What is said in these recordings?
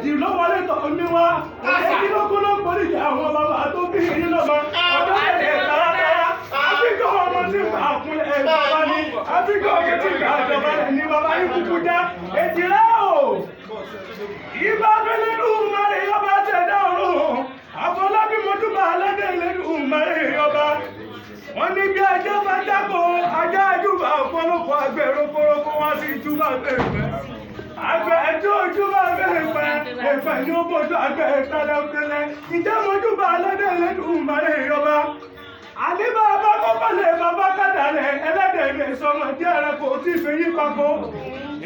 méjèèjì ló wọlé tọ̀ ní wa èyí ló kó ló ń borí ìjà àwọn bàbá tó bí yín lọ́mọ ọ̀dọ́ tẹ̀lé tààtàrà àfikọ́ ọmọ tí ń bá àkúnlẹ̀ ìjọba ní àfikọ́ ọmọ tí ń bá ìjọba ní bàbá yín kúkú já ètì rẹ̀ o ìbá fẹ́lẹ́lú mẹ́rin ọba ṣẹ̀dá ọ̀run àfọlábí mọ́túbà aládẹ́lẹ́lú mẹ́rin ọba wọ́n ní bí ajá bá jábọ̀ ajá àjùbà ọ̀pọ̀lọpọ̀ àgbẹ̀ rokoroko wá sí ìjùbà bẹ̀rẹ̀ àgbẹ̀ ẹjọ́ ìjùbà bẹ̀rẹ̀ ẹ̀fẹ̀ ní ó bójú àgbẹ̀ ìtàlẹ́kẹlẹ́ ìjẹ́ mọ́túbà aládẹ́lẹ́lú mẹ́rin ọba àníbà bá kọ́kọ́lẹ̀ bàbá kádàlẹ̀ ẹlẹ́dẹ̀ẹ́dẹ̀ sọmọ tí ara kò tí fi yí papọ̀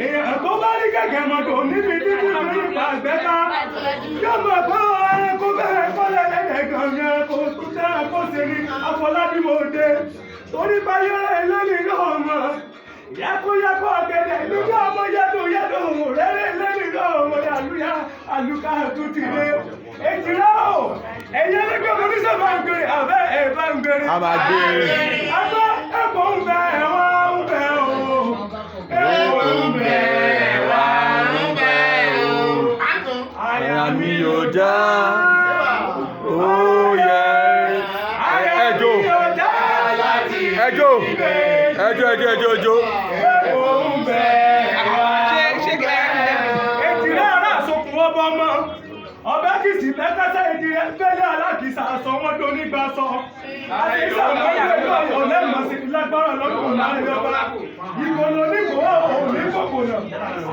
èèyàn tó bá rí gẹ́gẹ́ mọ́tò níbi títí fi yí pa àgbẹ̀ká yóò mọ̀ pé ọ̀rẹ́ kó bẹ̀rẹ̀ kọ́lẹ̀ ẹlẹ́dẹ̀ẹ́gàn yẹn kó tún dára kó ṣe ní Afọlábí Mòde torí báyọ̀ ẹlẹ́ni náà mọ̀ yakuyako ọ̀gẹ̀dẹ̀ lójú ọmọ yẹdùn rẹ́rẹ́ lẹ́ni náà mọ̀ àlùkà àtúntìlẹ̀ èjìlá o ẹ̀yẹ lẹ́gbẹ́ oníṣẹ́ bá ń gbèrè àbẹ́ ẹ̀ bá ń gbèrè. a máa gbé àbẹ́ ẹ̀kọ́ ń bẹ ẹ̀wà ń bẹ o ẹ̀kọ́ ń bẹ ẹ̀wà ń bẹ o àyà mi yóò já ó yẹ ẹjọ́ ẹjọ́ ẹjọ́ ẹjọ́ ẹ̀kọ́ ń bẹ ẹ̀wà èjìlá ara àsokùn ọba ọmọ ọbẹ̀ kìsì lẹ́kẹ́sẹ̀ ìdíyẹ fẹ́lẹ́ alákìsà sọ wọ́n tó nígbà sọ àkìsà lọ́wọ́ ọ̀lẹ́mọ̀ sí lágbára lọ́dún láàrin ọba ìkòlò nígbò òní kòkòrò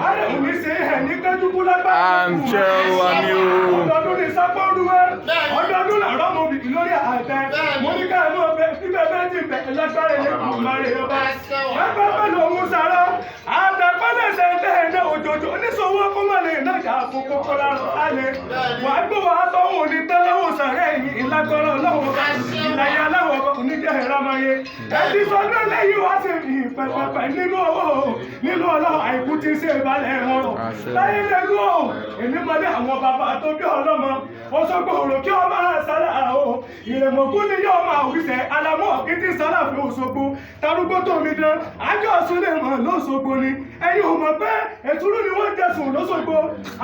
ààrẹ òní sí ẹ̀ ní kẹ́júkú lágbára ọdọọdún ní sápọ́ọ̀rúwẹ́ ọdọọdún làárọ̀ mọ̀ bìbí lórí àtẹ mo ní ká ẹ̀mọ́ ọbẹ̀ bíbẹ̀ bẹ́ẹ̀ ti bẹ̀ lágbára ẹ̀lẹ́kùn láàrin ọba ẹgbẹ́ pẹ̀lú òun sàrọ̀ àtẹ̀pẹ́lẹ̀sẹ̀ tẹ̀ òjòjò oníṣòwò kọ́mọ̀lẹ̀ náà jà fún kókó lára alẹ́ wà á gbọ́ wà á tọ́ òun ní tẹ́lẹ̀wò sàrẹ́ yìí ìlágbọ́rọ̀ lọ́wọ́ ìlàyà aláwọ̀ oníjẹ́ ìrámayé ẹ̀sì sọ́dún lẹ́yìn wá sí pẹ̀pẹ̀pẹ̀ nínú owó nínú ọlọ́wọ́ àìkú tí ń ṣe ìbálẹ̀ wọn láyé lẹ́nu ò èmi mọ́lé àwọn bàbá tó bí ọlọ́mọ Òṣogbo òrò kí ọmọ àṣàlà o ìrèmọ̀kú ni yóò máa wíṣẹ́ alamọ́ ọ̀kìtì sálà fi Òṣogbo tarúgbó tó mi dán ájọ́ ọ̀ṣunlẹ̀ mọ̀ lọ́ṣogbo ni ẹ̀yin ò mọ̀ pé ètùrú ni wọ́n jẹ̀sùn lọ́ṣogbo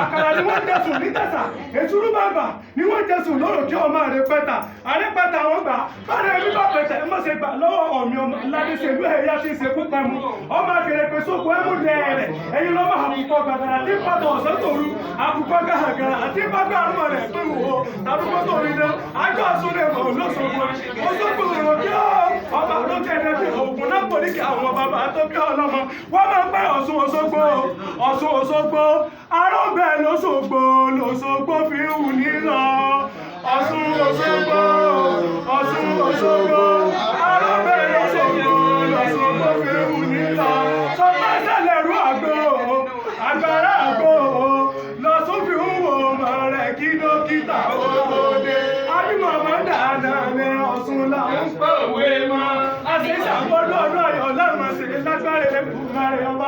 àkàrà ni wọ́n jẹ̀sùn ní Tẹ̀sà ètùrú bàbà ni wọ́n jẹ̀sùn lọ́rọ̀ kí ọmọ àrẹ́pẹ́ta àrẹ́pẹ́ta wọn gbà bára ẹbí bá pẹ̀tẹ̀ ẹ má ṣe gbà lọ́wọ́ ọ̀mí ọmọ ládìsẹ̀lú ẹ̀yà tí ń ṣe kú pẹ̀mú ọmọ akẹrẹpẹ sóko ẹmú lẹ́ẹ̀rẹ̀ ẹ̀yin lọ́mọ àkùkọ gàgàrà tí pàtó ọ̀sán tòru àkùkọ gàgàrà àti bàbá àrùn rẹ̀ pé wò ó tàbíkọ́ tó rí náà ájọ́ àsúnlẹ̀ mọ̀ lọ́sọ̀gbọ̀ Òṣogbo òrò kí ọba lókè ẹ̀dẹ́bí ògùn náà pọ̀ ní kí àwọn bàbá tó bí ọlọ́mọ wọ́n máa ń pẹ́ Ọ̀ṣun Òṣogbo arọ́bẹ̀ lọ́ṣogbo fi ń wù ní lọ Ọ̀ṣun Òṣogbo arọ́bẹ̀ lọ́ṣogbo fi ń wù ní lọ sọ́pẹ́sẹ̀lẹ̀ rú àgbàrá àgbò lọ́sùn fi ń wò ọmọ rẹ̀ kí dókítà òde ábímọ̀ dáadáa ní Ọ̀ṣun làwọn ń pè òwe mọ́ àti ìṣàkóso ọdún ayọ̀ lẹ́mọ̀ sí lágbára ẹ̀kú kárí ọba.